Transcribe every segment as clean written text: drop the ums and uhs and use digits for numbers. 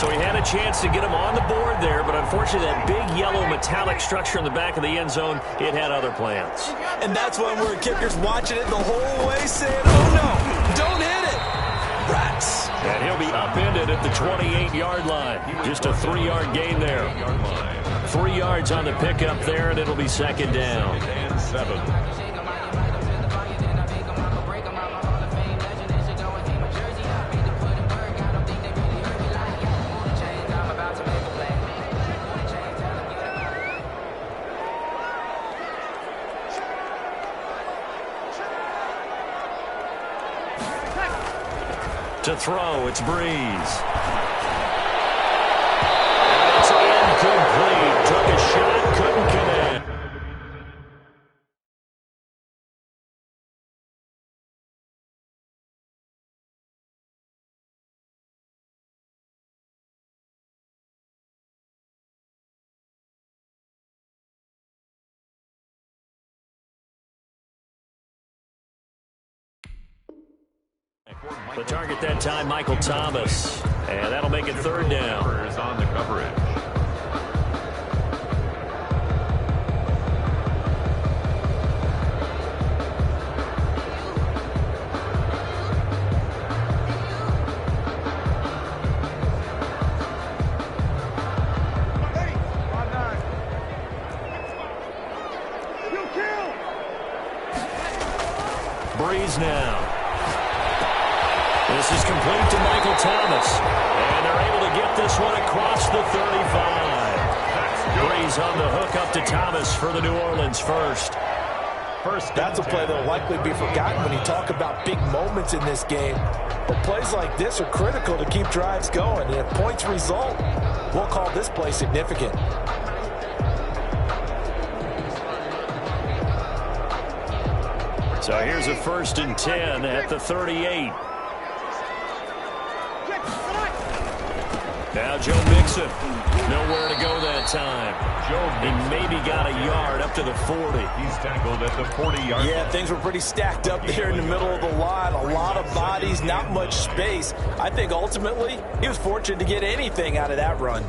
So he had a chance to get him on the board there, but unfortunately that big yellow metallic structure in the back of the end zone, it had other plans. And that's when we're kickers watching it the whole way saying, oh no, don't hit it. Rats. And he'll be upended at the 28-yard line. Just a 3-yard gain there. 3 yards on the pickup there, and it'll be second down. And 7. To throw, it's Breeze. It's incomplete. Took a shot, couldn't connect. The target that time, Michael Thomas. And that'll make it third down. Is on the coverage. Breeze now. This is complete to Michael Thomas. And they're able to get this one across the 35. Breeze on the hook up to Thomas for the New Orleans first. That's a play that will likely be forgotten when you talk about big moments in this game. But plays like this are critical to keep drives going. And if points result, we'll call this play significant. So here's a 1st and 10 at the 38. Now Joe Mixon, nowhere to go that time. He maybe got a yard up to the 40. He's tackled at the 40-yard. Yeah, things were pretty stacked up there in the middle of the line. A lot of bodies, not much space. I think ultimately he was fortunate to get anything out of that run.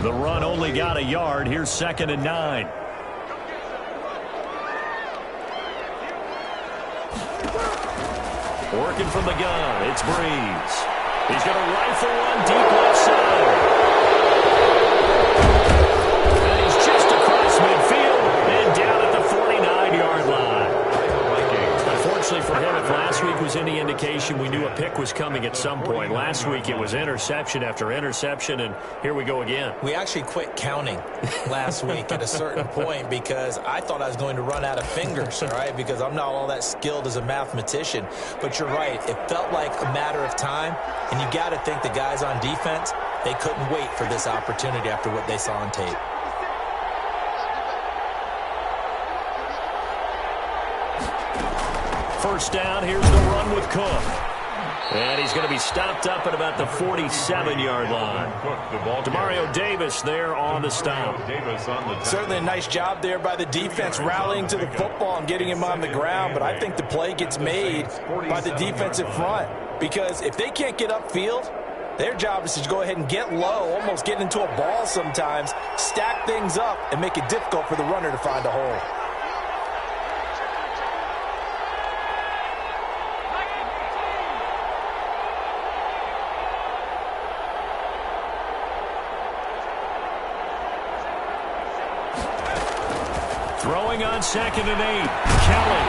The run only got a yard. Here's 2nd and 9. Working from the gun, it's Breeze. He's going to rifle one deep left side. And he's just across midfield and down at the 49-yard line. Unfortunately for him, if last week was any indication, we knew a pick was coming at some point. Last week it was interception after interception, and here we go again. We actually quit counting last week at a certain point because I thought I was going to run out of fingers, all right, because I'm not all that skilled as a mathematician. But you're right. It felt like a matter of time, and you got to think the guys on defense, they couldn't wait for this opportunity after what they saw on tape. First down, here's the run with Cook. And he's going to be stopped up at about the 47-yard line. Demario Davis there on the stop. Certainly a nice job there by the defense rallying to the football and getting him on the ground, but I think the play gets made by the defensive front because if they can't get upfield, their job is to go ahead and get low, almost get into a ball sometimes, stack things up, and make it difficult for the runner to find a hole. Throwing on 2nd and 8, Kelly.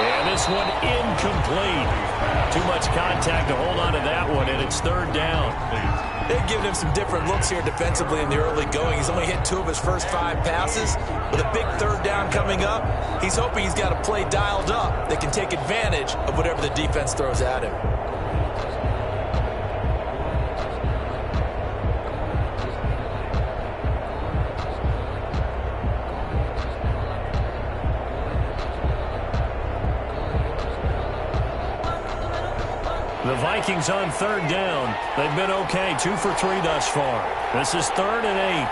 And this one incomplete. Too much contact to hold on to that one, and it's 3rd down. They've given him some different looks here defensively in the early going. He's only hit 2 of his first 5 passes. With a big 3rd down coming up, he's hoping he's got a play dialed up that can take advantage of whatever the defense throws at him. The Vikings on 3rd down. They've been okay, 2 for 3 thus far. This is 3rd and 8.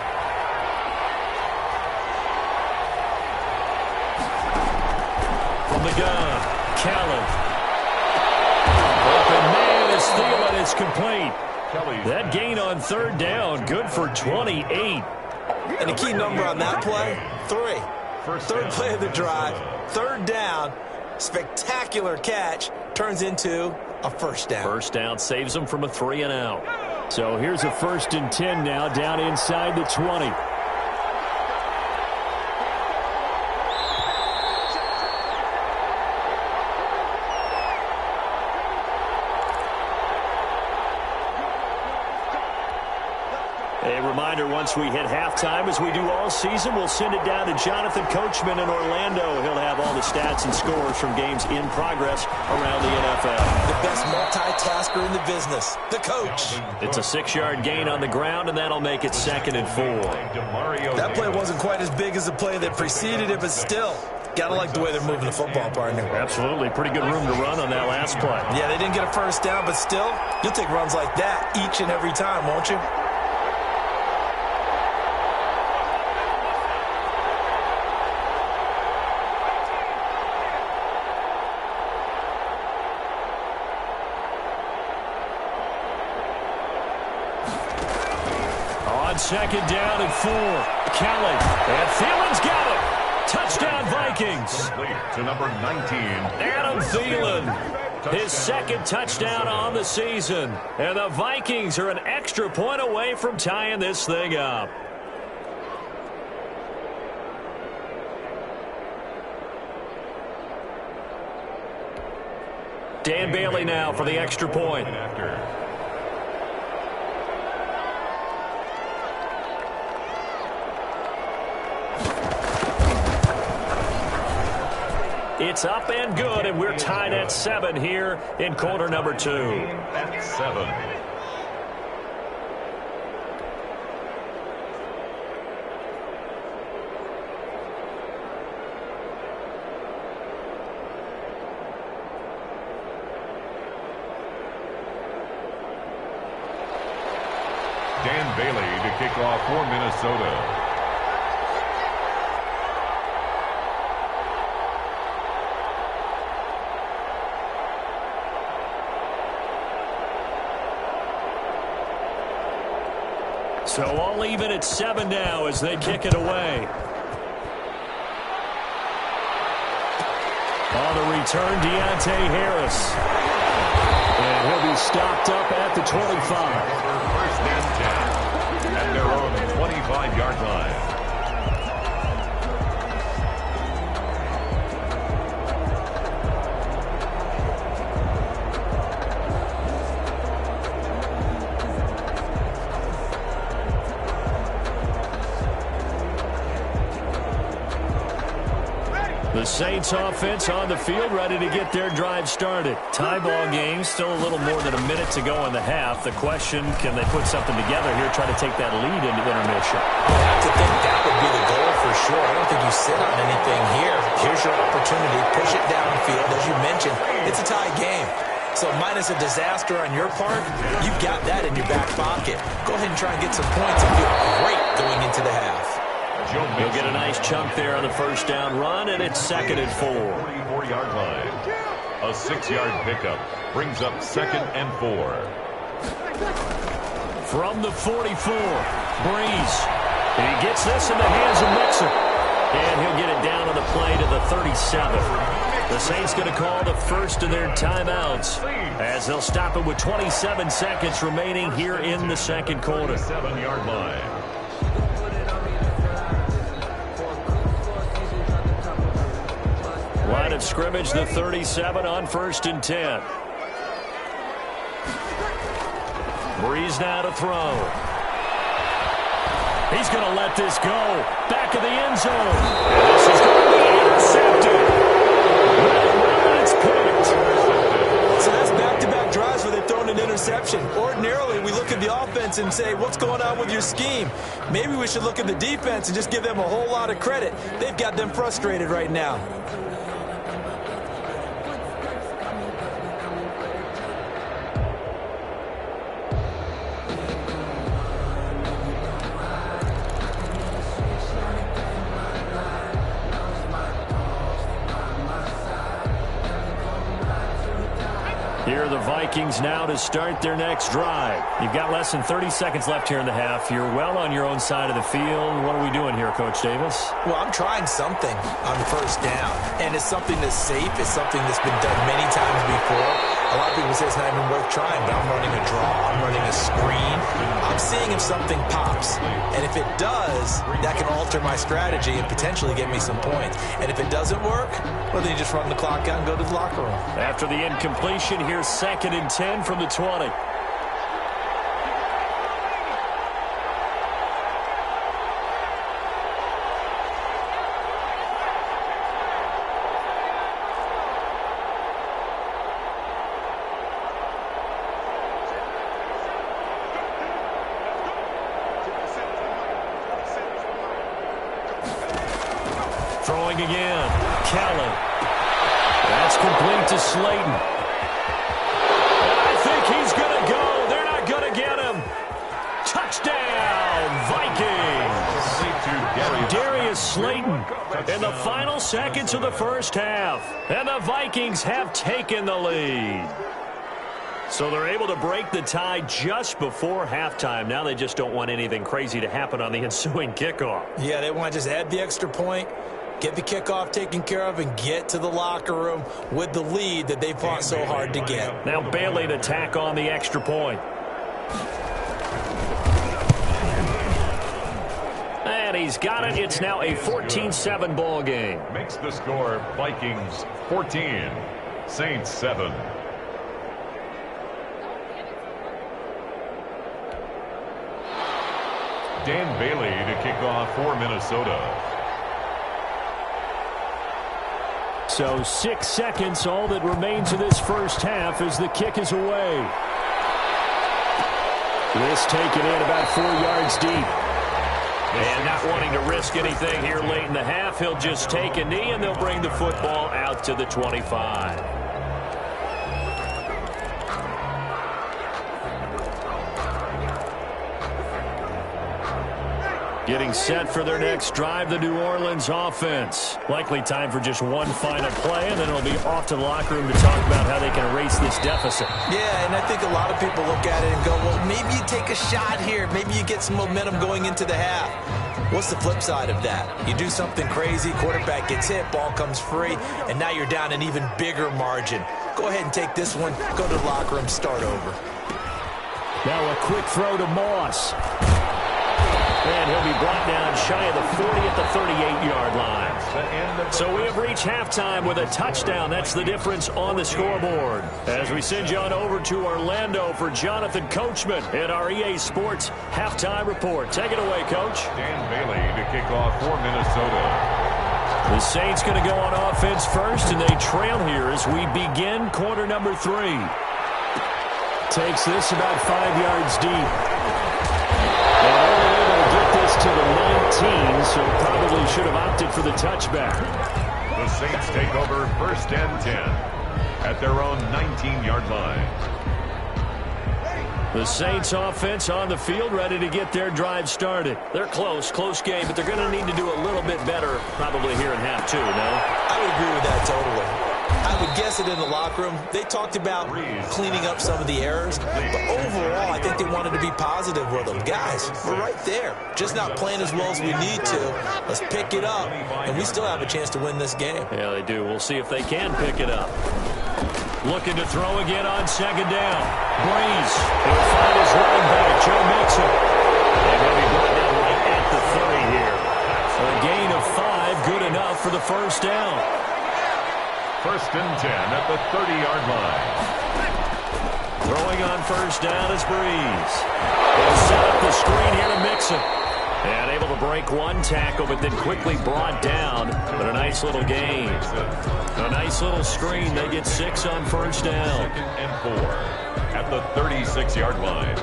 the gun. Caleb. Open man is Thielen. It's complete. That gain on third down, good for 28. And the key number on that play, 3. Third play of the drive, third down, spectacular catch, turns into a first down. First down saves them from a 3-and-out. So here's a 1st and 10 now, down inside the 20. A reminder, once we hit halftime, as we do all season, we'll send it down to Jonathan Coachman in Orlando. He'll have all the stats and scores from games in progress around the NFL. The best multitasker in the business, the coach. It's a 6-yard gain on the ground, and that'll make it 2nd and 4. That play wasn't quite as big as the play that preceded it, but still, gotta like the way they're moving the football, partner. Absolutely. Pretty good room to run on that last play. Yeah, they didn't get a first down, but still, you'll take runs like that each and every time, won't you? On 2nd down and 4. Kelly. And Thielen's got him. Touchdown, Vikings. To number 19. Adam Thielen. His 2nd touchdown on the season. And the Vikings are an extra point away from tying this thing up. Dan Bailey now for the extra point. It's up and good, and we're tied at 7 here in quarter number 2. At 7. Dan Bailey to kick off for Minnesota. So all even at 7 now as they kick it away. On the return, Deontay Harris. And he'll be stopped up at the 25. First and 10 at their own 25-yard line. The Saints offense on the field, ready to get their drive started. Tie ball game, still a little more than a minute to go in the half. The question, can they put something together here, try to take that lead into intermission? I have to think that would be the goal for sure. I don't think you sit on anything here. Here's your opportunity. Push it downfield. As you mentioned, it's a tie game. So minus a disaster on your part, you've got that in your back pocket. Go ahead and try and get some points and feel great going into the half. He'll get a nice chunk there on the first down run, and it's 2nd and 4. 44-yard line. A 6-yard pickup brings up 2nd and 4. From the 44, Breeze. He gets this in the hands of Mixon. And he'll get it down on the play to the 37. The Saints going to call the first of their timeouts as they'll stop it with 27 seconds remaining here in the second quarter. 7-yard line. Line of scrimmage, the 37 on 1st and 10. Breeze now to throw. He's going to let this go. Back of the end zone. And this is going to be intercepted. Well, it's picked. So that's back-to-back drives where they've thrown an interception. Ordinarily, we look at the offense and say, what's going on with your scheme? Maybe we should look at the defense and just give them a whole lot of credit. They've got them frustrated right now. Here are the Vikings now to start their next drive. You've got less than 30 seconds left here in the half. You're well on your own side of the field. What are we doing here, Coach Davis? Well, I'm trying something on first down, and it's something that's safe. It's something that's been done many times before. A lot of people say it's not even worth trying, but I'm running a draw. I'm running a screen. I'm seeing if something pops, and if it does, that can alter my strategy and potentially get me some points. And if it doesn't work, well, then you just run the clock out and go to the locker room. After the incompletion, here's 2nd and 10 from the 20. Throwing again. Kelly. That's complete to Slayton. And I think he's going to go. They're not going to get him. Touchdown, Vikings. Darius Slayton in the final seconds of the first half. And the Vikings have taken the lead. So they're able to break the tie just before halftime. Now they just don't want anything crazy to happen on the ensuing kickoff. Yeah, they want to just add the extra point, get the kickoff taken care of, and get to the locker room with the lead that they fought so hard to get. Now Bailey to tack on the extra point. And he's got it. It's now a 14-7 ball game. Makes the score Vikings 14, Saints 7. Dan Bailey to kick off for Minnesota. So 6 seconds, all that remains of this first half as the kick is away. This taken in about 4 yards deep. And not wanting to risk anything here late in the half, he'll just take a knee and they'll bring the football out to the 25. Getting set for their next drive, the New Orleans offense. Likely time for just one final play, and then it'll be off to the locker room to talk about how they can erase this deficit. Yeah, and I think a lot of people look at it and go, well, maybe you take a shot here. Maybe you get some momentum going into the half. What's the flip side of that? You do something crazy, quarterback gets hit, ball comes free, and now you're down an even bigger margin. Go ahead and take this one, go to the locker room, start over. Now a quick throw to Moss. And he'll be brought down shy of the 40 at the 38-yard line. So we have reached halftime with a touchdown. That's the difference on the scoreboard. As we send you on over to Orlando for Jonathan Coachman in our EA Sports Halftime Report. Take it away, Coach. Dan Bailey to kick off for Minnesota. The Saints going to go on offense first, and they trail here as we begin quarter number 3. Takes this about 5 yards deep. To the 19, so probably should have opted for the touchback. The Saints take over 1st and 10 at their own 19-yard line. The Saints offense on the field, ready to get their drive started. They're close game, but they're going to need to do a little bit better probably here in half 2, no? I would agree with that totally. I would guess it in the locker room. They talked about cleaning up some of the errors, but overall, I think they wanted to be positive with them. Guys, we're right there. Just not playing as well as we need to. Let's pick it up, and we still have a chance to win this game. Yeah, they do. We'll see if they can pick it up. Looking to throw again on 2nd down. Breeze. He'll find his running back, Joe Mixon. And he'll be brought down right at the 30 here. A gain of 5, good enough for the first down. 1st and 10 at the 30-yard line. Throwing on first down is Breeze. He'll set up the screen here to Mixon. And able to break one tackle, but then quickly brought down. But a nice little gain. A nice little screen. They get 6 on first down. 2nd and 4 at the 36-yard line.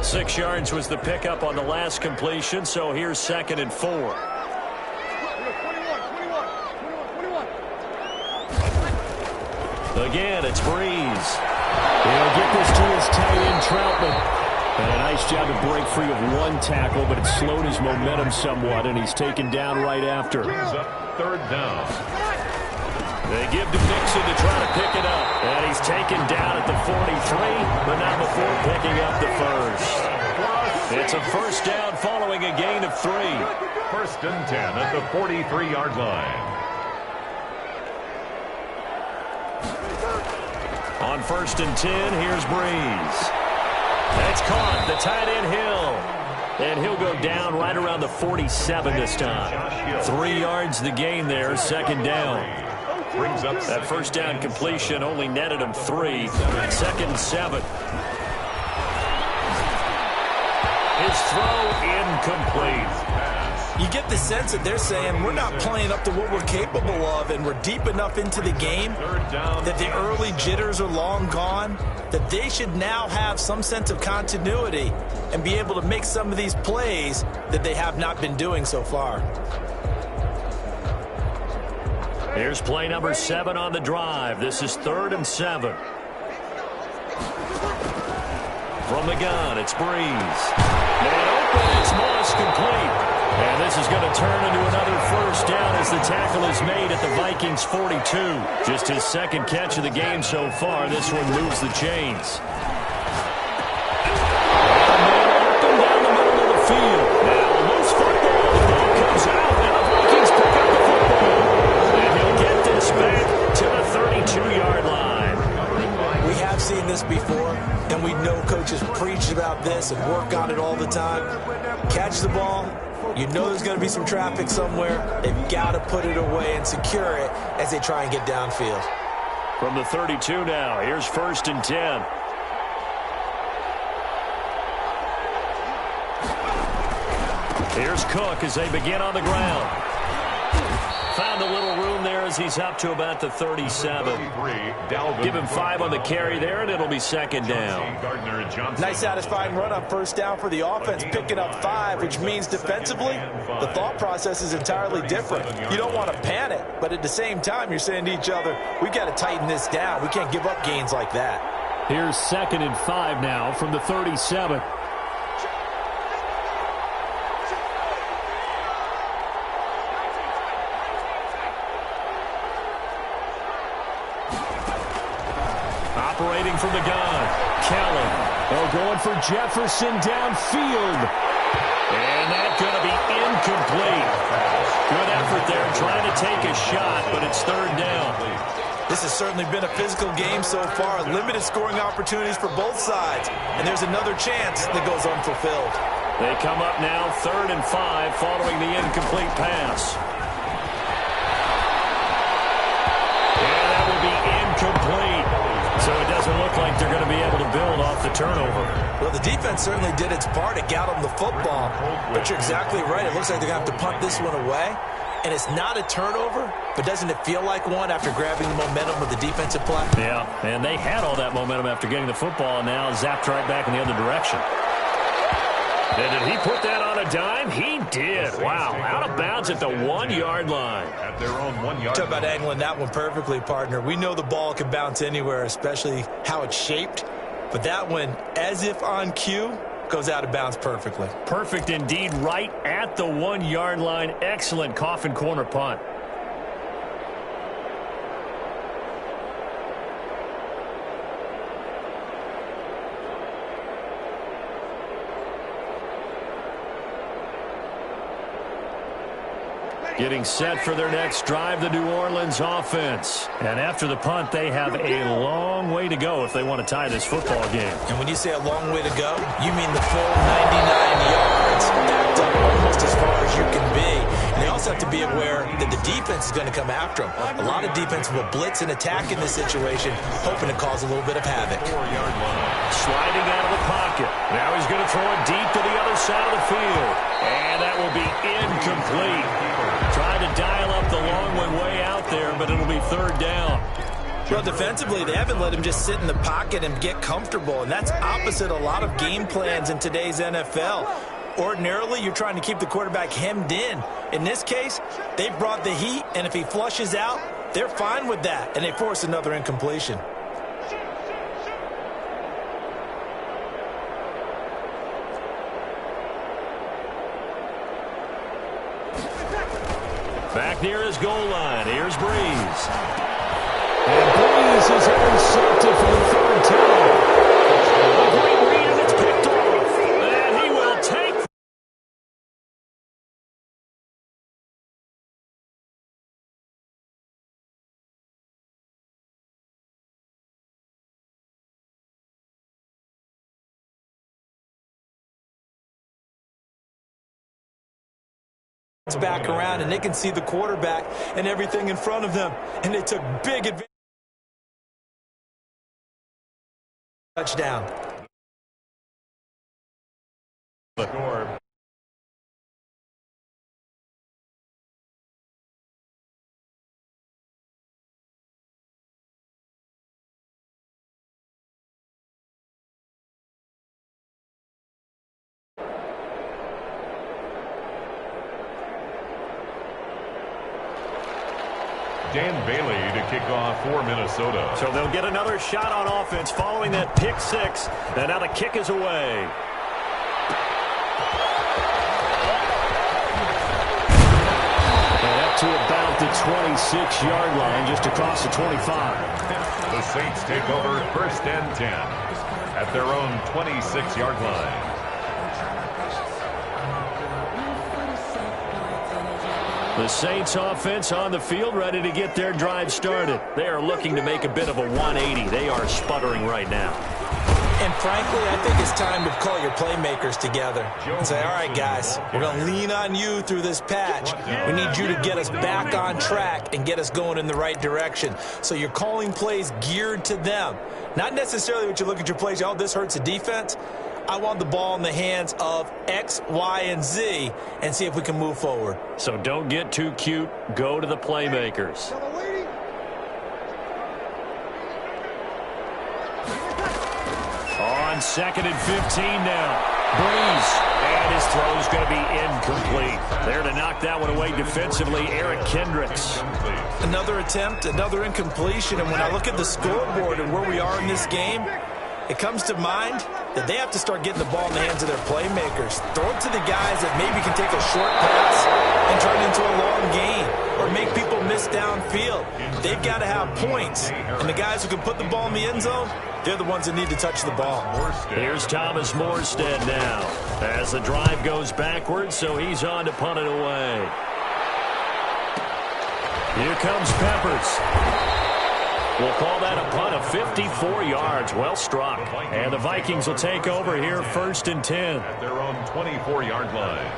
6 yards was the pickup on the last completion, so here's 2nd and 4. Again, it's Breeze. He'll get this to his tight end, Troutman. And a nice job to break free of one tackle, but it slowed his momentum somewhat, and he's taken down right after. Brings up 3rd down. They give to Mixon to try to pick it up. And he's taken down at the 43, but not before picking up the first. It's a first down following a gain of 3. First and 10 at the 43-yard line. On first and 10, here's Breeze. That's caught. The tight end Hill. And he'll go down right around the 47 this time. 3 yards the gain there, second down. Brings up that first down completion only netted him 3. Second and 7. His throw incomplete. You get the sense that they're saying we're not playing up to what we're capable of, and we're deep enough into the game that the early jitters are long gone, that they should now have some sense of continuity and be able to make some of these plays that they have not been doing so far. Here's play number 7 on the drive. This is 3rd and 7. From the gun, it's Breeze. And open, it's Moss, complete. And this is going to turn into another first down as the tackle is made at the Vikings 42. Just his second catch of the game so far. This one moves the chains. Open down the middle of the field. Now a loose football. The ball comes out, and the Vikings pick up the football. And he'll get this back to the 32-yard line. We have seen this before, and we know coaches preach about this and work on it all the time. Catch the ball. You know there's going to be some traffic somewhere. They've got to put it away and secure it as they try and get downfield. From the 32 now, here's first and 10. Here's Cook as they begin on the ground. Found a little room there as he's up to about the 37. Give him 5 on the carry there, and it'll be second down. Nice satisfying run on first down for the offense, picking up 5, which means defensively, the thought process is entirely different. You don't want to panic, but at the same time, you're saying to each other, we've got to tighten this down. We can't give up gains like that. Here's 2nd and 5 now from the 37. Operating from the gun, Kellen. Going for Jefferson downfield. And that's going to be incomplete. Good effort there trying to take a shot, but it's 3rd down. This has certainly been a physical game so far. Limited scoring opportunities for both sides. And there's another chance that goes unfulfilled. They come up now 3rd and 5 following the incomplete pass. And that will be incomplete. So it doesn't look like they're going to be able to build off the turnover. Well, the defense certainly did its part to get them the football. But you're exactly right. It looks like they're going to have to punt this one away. And it's not a turnover, but doesn't it feel like one after grabbing the momentum of the defensive play? Yeah, and they had all that momentum after getting the football, and now zapped right back in the other direction. And did he put that on a dime? He did. Wow, out of bounds at the 1-yard line. At their own 1-yard Talk about angling that one perfectly, partner. We know the ball can bounce anywhere, especially how it's shaped. But that one, as if on cue, goes out of bounds perfectly. Perfect indeed, right at the 1-yard line. Excellent coffin corner punt. Getting set for their next drive, the New Orleans offense. And after the punt, they have a long way to go if they want to tie this football game. And when you say a long way to go, you mean the full 99 yards, backed up almost as far as you can be. And they also have to be aware that the defense is going to come after them. A lot of defense will blitz and attack in this situation, hoping to cause a little bit of havoc. Sliding out of the pocket. Now he's going to throw it deep to the other side of the field. And that will be incomplete. Trying to dial up the long one way out there, but it'll be 3rd down. Well, defensively, they haven't let him just sit in the pocket and get comfortable, and that's opposite a lot of game plans in today's NFL. Ordinarily, you're trying to keep the quarterback hemmed in. In this case, they've brought the heat, and if he flushes out, they're fine with that, and they force another incompletion. Back near his goal line. Here's Breeze. sees his own safety for the third time. A great read, and it's picked off. And he will take. It's back around, and they can see the quarterback and everything in front of them, and they took big advantage. Touchdown. The score. Dan Bailey to kick off for Minnesota. So they'll get another shot on offense following that pick six. And now the kick is away. And up to about the 26-yard line, just across the 25. The Saints take over 1st and 10 at their own 26-yard line. The Saints offense on the field, ready to get their drive started. They are looking to make a bit of a 180. They are sputtering right now. And frankly, I think it's time to call your playmakers together and say, all right, guys, we're going to lean on you through this patch. We need you to get us back on track and get us going in the right direction. So you're calling plays geared to them. Not necessarily what you look at your plays, oh, this hurts the defense. I want the ball in the hands of X, Y, and Z and see if we can move forward. So don't get too cute. Go to the playmakers. On 2nd and 15 now. Breeze. And his throw is going to be incomplete. There to knock that one away defensively, Eric Kendricks. Another attempt, another incompletion. And when I look at the scoreboard and where we are in this game, it comes to mind that they have to start getting the ball in the hands of their playmakers. Throw it to the guys that maybe can take a short pass and turn it into a long gain or make people miss downfield. They've got to have points. And the guys who can put the ball in the end zone, they're the ones that need to touch the ball. Here's Thomas Morstead now as the drive goes backwards, so he's on to punt it away. Here comes Peppers. We'll call that a punt of 54 yards. Well struck. And the Vikings will take over here 1st and 10. At their own 24-yard line.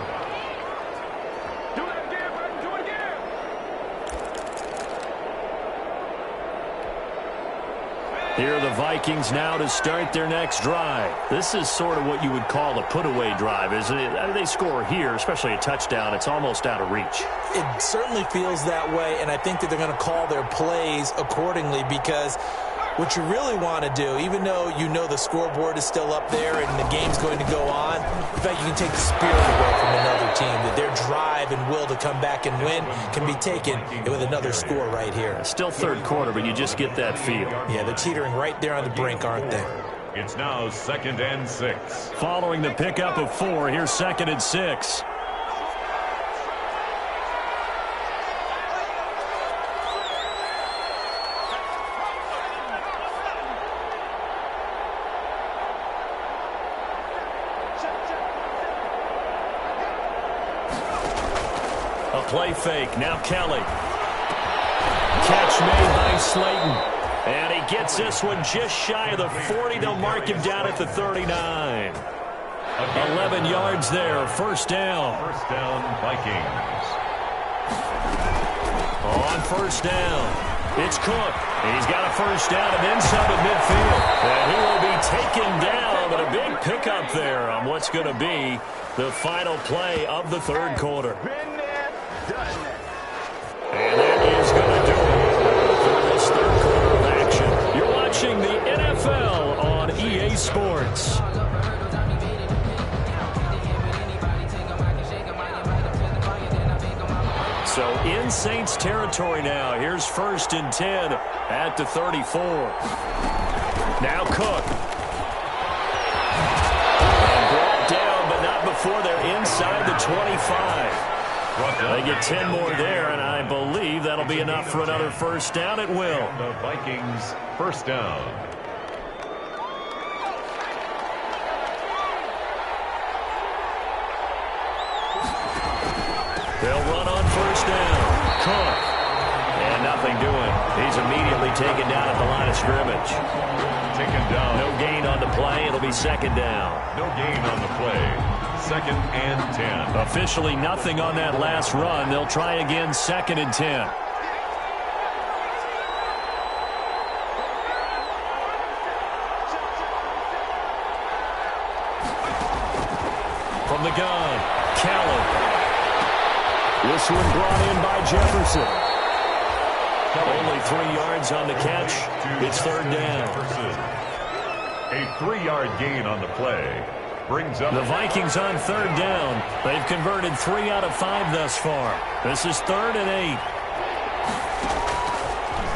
Here are the Vikings now to start their next drive. This is sort of what you would call a put-away drive, isn't it? They score here, especially a touchdown. It's almost out of reach. It certainly feels that way, and I think that they're going to call their plays accordingly because what you really want to do, even though you know the scoreboard is still up there and the game's going to go on, in fact, you can take the spirit away from another team, that their drive and will to come back and win can be taken with another score right here. Still third quarter, but you just get that feel. Yeah, they're teetering right there on the brink, aren't they? It's now 2nd and 6. Following the pickup of 4, here's 2nd and 6. Play fake. Now Kelly. Catch made by Slayton. And he gets this one just shy of the 40. They'll mark him down at the 39. 11 yards there. 1st down. 1st down, Vikings. On 1st down, it's Cook. He's got a 1st down and inside of midfield. And he will be taken down, but a big pickup there on what's going to be the final play of the 3rd quarter. And that is going to do it for this 3rd quarter of action. You're watching the NFL on EA Sports. So in Saints territory now. Here's 1st and 10 at the 34. Now Cook. And brought down, but not before they're inside the 25. They get 10 more there, and I believe that'll be enough for another first down. It will. The Vikings first down. They'll run on first down. Cook. And nothing doing. He's immediately taken down at the line of scrimmage. Taken down. No gain on the play. It'll be second down. No gain on the play. Second and 10. Officially nothing on that last run. They'll try again, second and 10. From the gun, Callan. This one brought in by Jefferson. Only 3 yards on the catch. It's third down. A 3-yard gain on the play. Brings up the Vikings on third down. They've converted 3 out of 5 thus far. This is third and 8.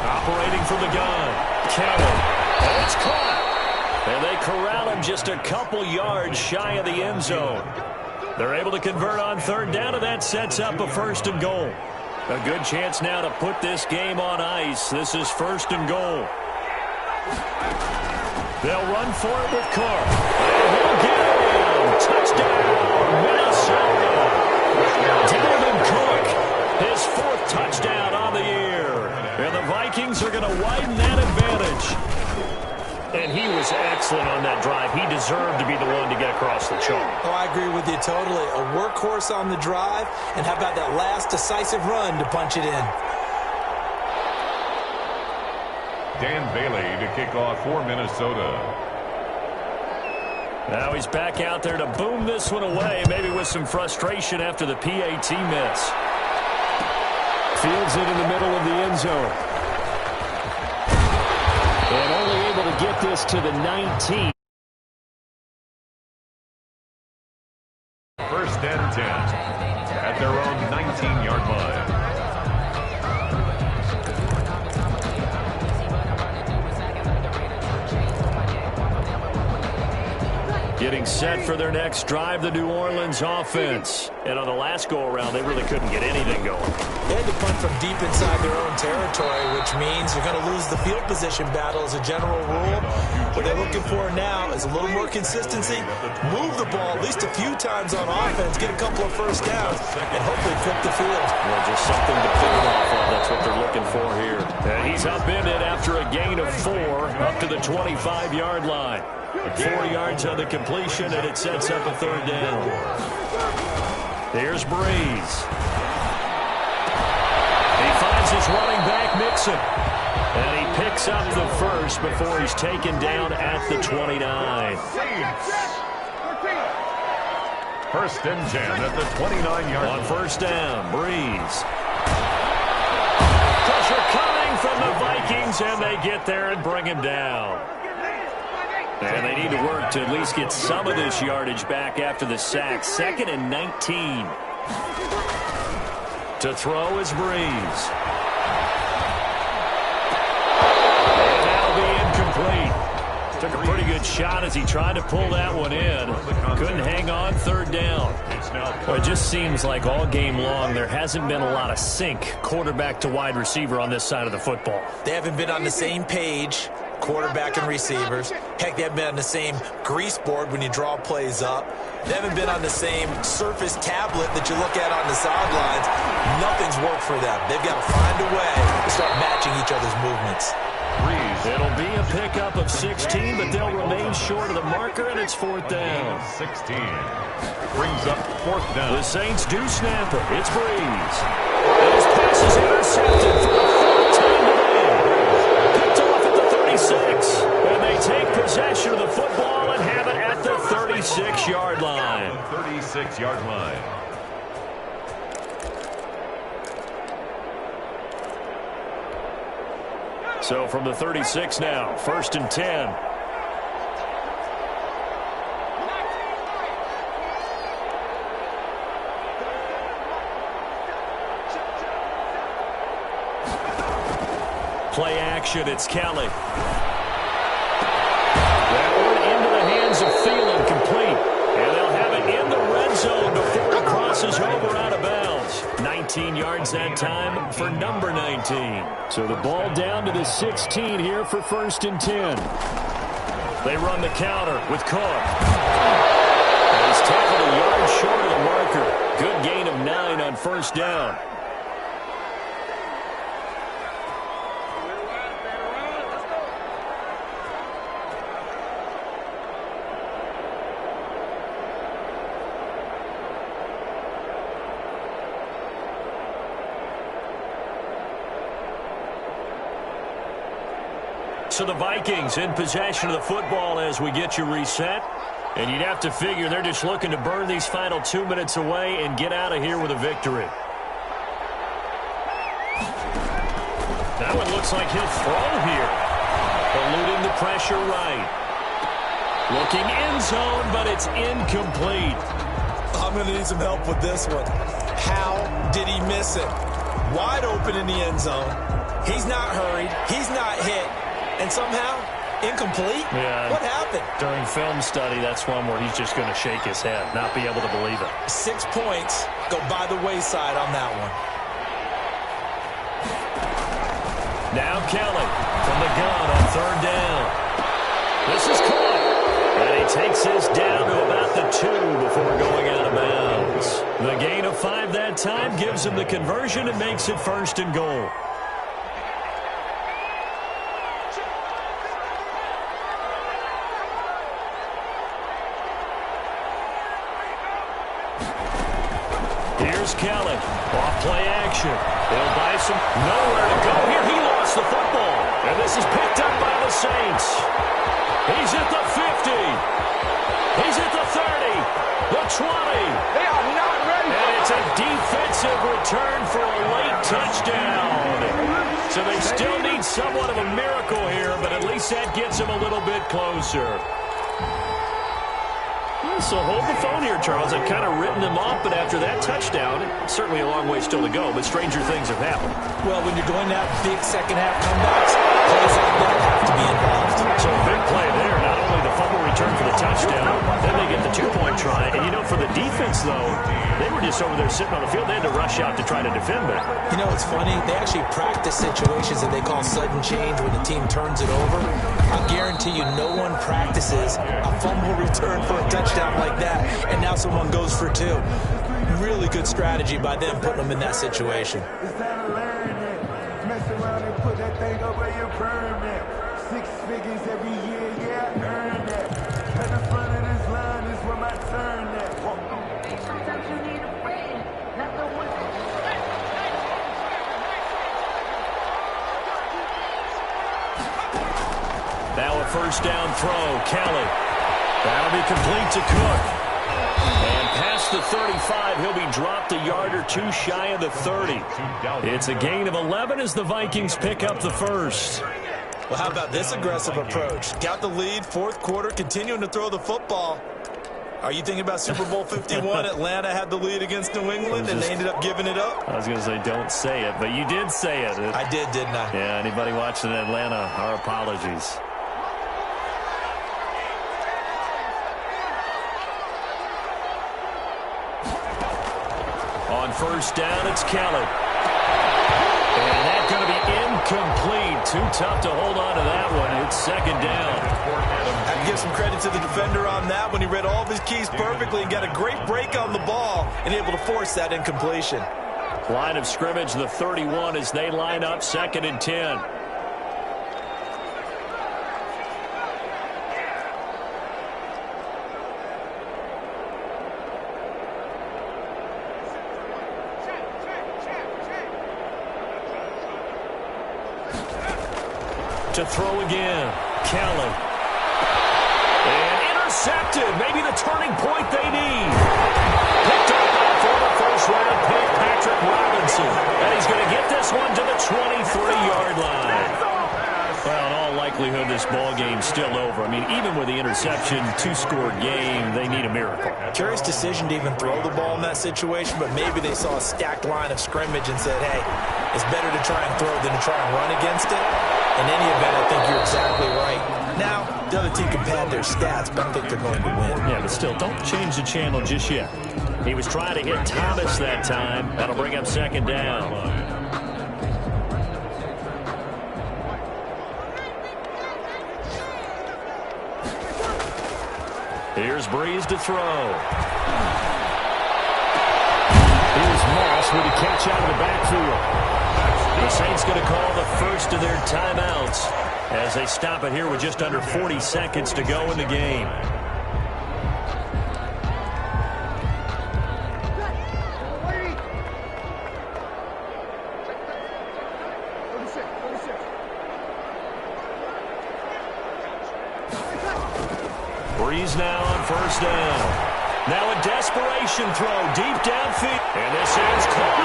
Operating from the gun. Callan. Oh, it's caught. And they corral him just a couple yards shy of the end zone. They're able to convert on third down, and that sets up a first and goal. A good chance now to put this game on ice. This is first and goal. They'll run for it with Cook. And he'll get him. Touchdown, Minnesota. Dalvin Cook, his 4th touchdown on the year. And the Vikings are going to widen that advantage. And he was excellent on that drive. He deserved to be the one to get across the chalk. Oh, I agree with you totally. A workhorse on the drive, and how about that last decisive run to punch it in? Dan Bailey to kick off for Minnesota. Now he's back out there to boom this one away, maybe with some frustration after the PAT miss. Fields it in the middle of the end zone. And only able to get this to the 19. First and 10 at their own 19-yard line. Getting set for their next drive, the New Orleans offense. And on the last go-around, they really couldn't get anything going. They had to punt from deep inside their own territory, which means you're going to lose the field position battle as a general rule. What they're looking for now is a little more consistency, move the ball at least a few times on offense, get a couple of first downs, and hopefully flip the field. Well, just something to build off of. That's what they're looking for here. And he's upended after a gain of 4 up to the 25-yard line. 4 yards on the completion, and it sets up a third down. Here's Breeze. He finds his running back, Mixon. And he picks up the first before he's taken down at the 29. First and 10 at the 29-yard line. On first down, Breeze. Pressure coming from the Vikings, and they get there and bring him down. And they need to work to at least get some of this yardage back after the sack. Second and 19. To throw is Breeze. And that'll be incomplete. Took a pretty good shot as he tried to pull that one in. Couldn't hang on, third down. Well, it just seems like all game long there hasn't been a lot of sync quarterback to wide receiver on this side of the football. They haven't been on the same page, quarterback and receivers. Heck, they haven't been on the same grease board when you draw plays up. They haven't been on the same Surface tablet that you look at on the sidelines. Nothing's worked for them. They've got to find a way to start matching each other's movements. It'll be a pickup of 16, but they'll remain short of the marker, and it's fourth down. 16 brings up fourth down. The Saints do snap it. It's Breeze. And his pass is intercepted for the third time today. Picked off at the 36. And they take possession of the football and have it at the 36-yard line. 36-yard line. So from the 36 now, first and 10. Play action, it's Kelly. That one into the hands of Thielen, complete. And they'll have it in the red zone before it crosses over out of bounds. 19 yards that time for number 19. So the ball down to the 16 here for 1st and 10. They run the counter with Cook. He's tackled a yard short of the marker. Good gain of 9 on 1st down. So the Vikings in possession of the football as we get you reset. And you'd have to figure they're just looking to burn these final 2 minutes away and get out of here with a victory. That one looks like he'll throw here. Eluding the pressure right. Looking end zone, but it's incomplete. I'm going to need some help with this one. How did he miss it? Wide open in the end zone. He's not hurried. He's not hit. And somehow, incomplete? Yeah. What happened? During film study, that's one where he's just going to shake his head, not be able to believe it. 6 points go by the wayside on that one. Now Kelly from the gun on 3rd down. This is caught. And he takes this down to about the 2 before going out of bounds. The gain of 5 that time gives him the conversion and makes it 1st and goal. Here's Kelly. Off play action. They'll buy some. Nowhere to go here. He lost the football. And this is picked up by the Saints. He's at the 50. He's at the 30. The 20. They are not ready. And it's a defensive return for a late touchdown. So they still need somewhat of a miracle here, but at least that gets them a little bit closer. So hold the phone here, Charles. I've kind of written them off, but after that touchdown, certainly a long way still to go, but stranger things have happened. Well, when you're going to have big second-half comebacks, plays like that have to be involved. So a big play there, not only the fumble return for the touchdown, then they get the 2-point try. And, you know, for the defense, though, they were just over there sitting on the field. They had to rush out to try to defend that. You know, it's funny. They actually practice situations that they call sudden change when the team turns it over. I guarantee you no one practices a fumble return for a touchdown like that, and now someone goes for 2. Really good strategy by them putting them in that situation. It's time to learn it. Mess around and put that thing over your permit. 6 figures every year, yeah, earn that. At the front of this line is where my turn at. Sometimes you need a friend, not the one. Now a 1st down throw, Kelly. That'll be complete to Cook. And past the 35, he'll be dropped a yard or 2 shy of the 30. It's a gain of 11 as the Vikings pick up the 1st. Well, how about this aggressive approach? Got the lead, 4th quarter, continuing to throw the football. Are you thinking about Super Bowl 51? Atlanta had the lead against New England, and they ended up giving it up? I was going to say, don't say it, but you did say it. I did, didn't I? Yeah, anybody watching Atlanta, our apologies. On 1st down, it's Kelly. And that's going to be incomplete. Too tough to hold on to that one. It's 2nd down. I have to give some credit to the defender on that when he read all of his keys perfectly and got a great break on the ball and able to force that incompletion. Line of scrimmage, the 31 as they line up, 2nd and 10. To throw again, Kelly. And intercepted, maybe the turning point they need. Picked up by former 1st-round pick Patrick Robinson. And he's going to get this one to the 23-yard line. Well, in all likelihood, this ball game's still over. I mean, even with the interception, 2-score game, they need a miracle. Curious decision to even throw the ball in that situation, but maybe they saw a stacked line of scrimmage and said, hey, it's better to try and throw than to try and run against it. In any event, I think you're exactly right. Now, the other team can pad their stats, but I think they're going to win. Yeah, but still, don't change the channel just yet. He was trying to hit Thomas that time. That'll bring up second down. Here's Breeze to throw. Here's Moss with a catch out of the backfield. The Saints going to call the first of their timeouts as they stop it here with just under 40 seconds to go in the game. Breeze now on first down. Now a desperation throw deep downfield. And this is caught.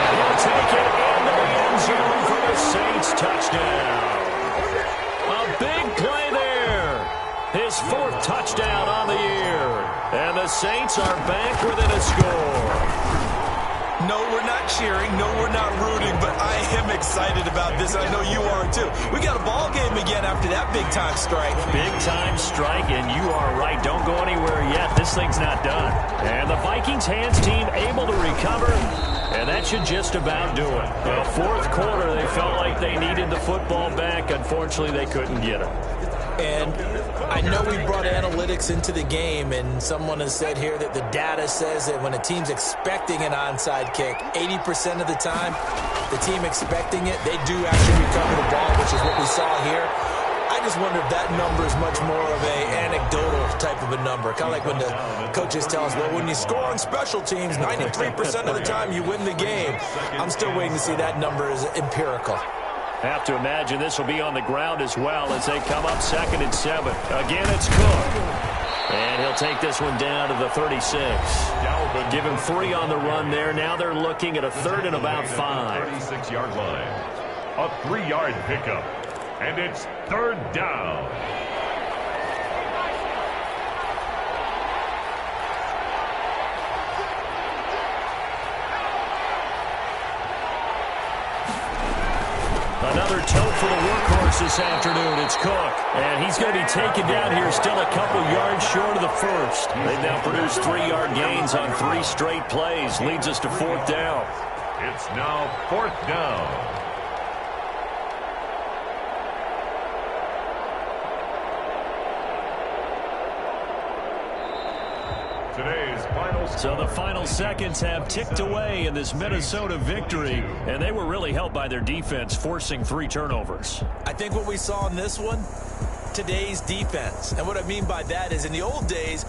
And he'll take it into the end zone for the Saints touchdown. A big play there. His fourth touchdown on the year. And the Saints are back within a score. No, we're not cheering. No, we're not rooting, but I am excited about this. I know you are, too. We got a ball game again after that big-time strike. Big-time strike, and you are right. Don't go anywhere yet. This thing's not done. And the Vikings hands team able to recover, and that should just about do it. The fourth quarter, they felt like they needed the football back. Unfortunately, they couldn't get it. And I know we brought analytics into the game, and someone has said here that the data says that when a team's expecting an onside kick, 80% of the time, the team expecting it, they do actually recover the ball, which is what we saw here. I just wonder if that number is much more of a anecdotal type of a number. Kind of like when the coaches tell us, well, when you score on special teams, 93% of the time you win the game. I'm still waiting to see that number is empirical. Have to imagine this will be on the ground as well as they come up 2nd and 7. Again, it's Cook. And he'll take this one down to the 36. Give him 3 on the run there. Now they're looking at a 3rd and about 5. 36-yard line. A 3-yard pickup. And it's 3rd down. Another tote for the workhorse this afternoon. It's Cook. And he's going to be taken down here still a couple yards short of the first. They've now produced 3-yard gains on 3 straight plays. Leads us to 4th down. It's now 4th down. Today's final score. So the final seconds have ticked away in this Minnesota victory, and they were really helped by their defense, forcing 3 turnovers. I think what we saw in this one, today's defense. And what I mean by that is in the old days,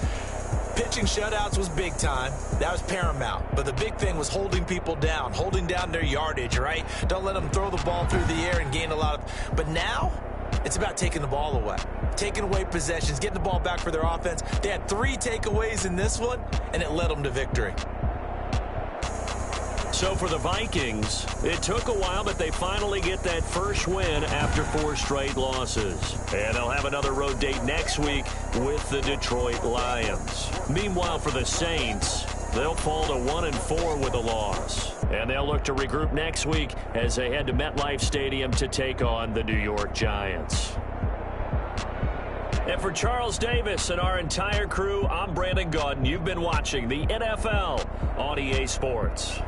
pitching shutouts was big time. That was paramount. But the big thing was holding people down, holding down their yardage, right? Don't let them throw the ball through the air and gain a lot of... But now, it's about taking the ball away. Taking away possessions, getting the ball back for their offense. They had 3 takeaways in this one, and it led them to victory. So for the Vikings, it took a while, but they finally get that first win after 4 straight losses. And they'll have another road date next week with the Detroit Lions. Meanwhile, for the Saints, they'll fall to 1-4 with a loss. And they'll look to regroup next week as they head to MetLife Stadium to take on the New York Giants. And for Charles Davis and our entire crew, I'm Brandon Gaudin. You've been watching the NFL on EA Sports.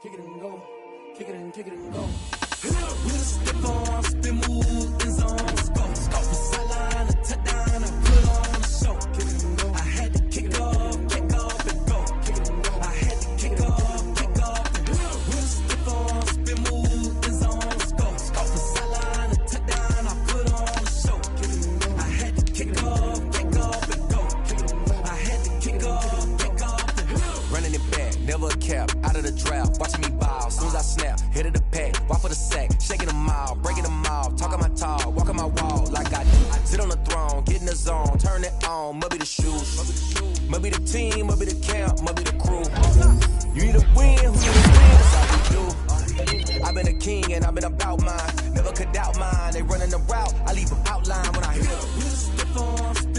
Kick it and go. Kick it and go. We'll step on, spin, move, in zone, go. Off the sideline, a touchdown, I put on a show. Kick it and go. I had to kick off and go. Kick it and go. I had to kick off and go. We'll step on, spin, move, in zone, go. Off the sideline, a touchdown, I put on a show. Kick it and go. I had to kick off and go. Kick it and go. I had to kick off and go. Running it back, never a cap, out of the draft, watching me ball. Soon as I snap, hit of the pack, walk for the sack, shaking them out, breaking them off, talking my talk, walking my wall like I do. Sit on the throne, get in the zone, turn it on, must be the shoes, must be the team, must be the camp, must be the crew. You need a win, who need a win, that's how we do. I've been a king and I've been about mine. Never could doubt mine. They running the route, I leave them outline when I hit them.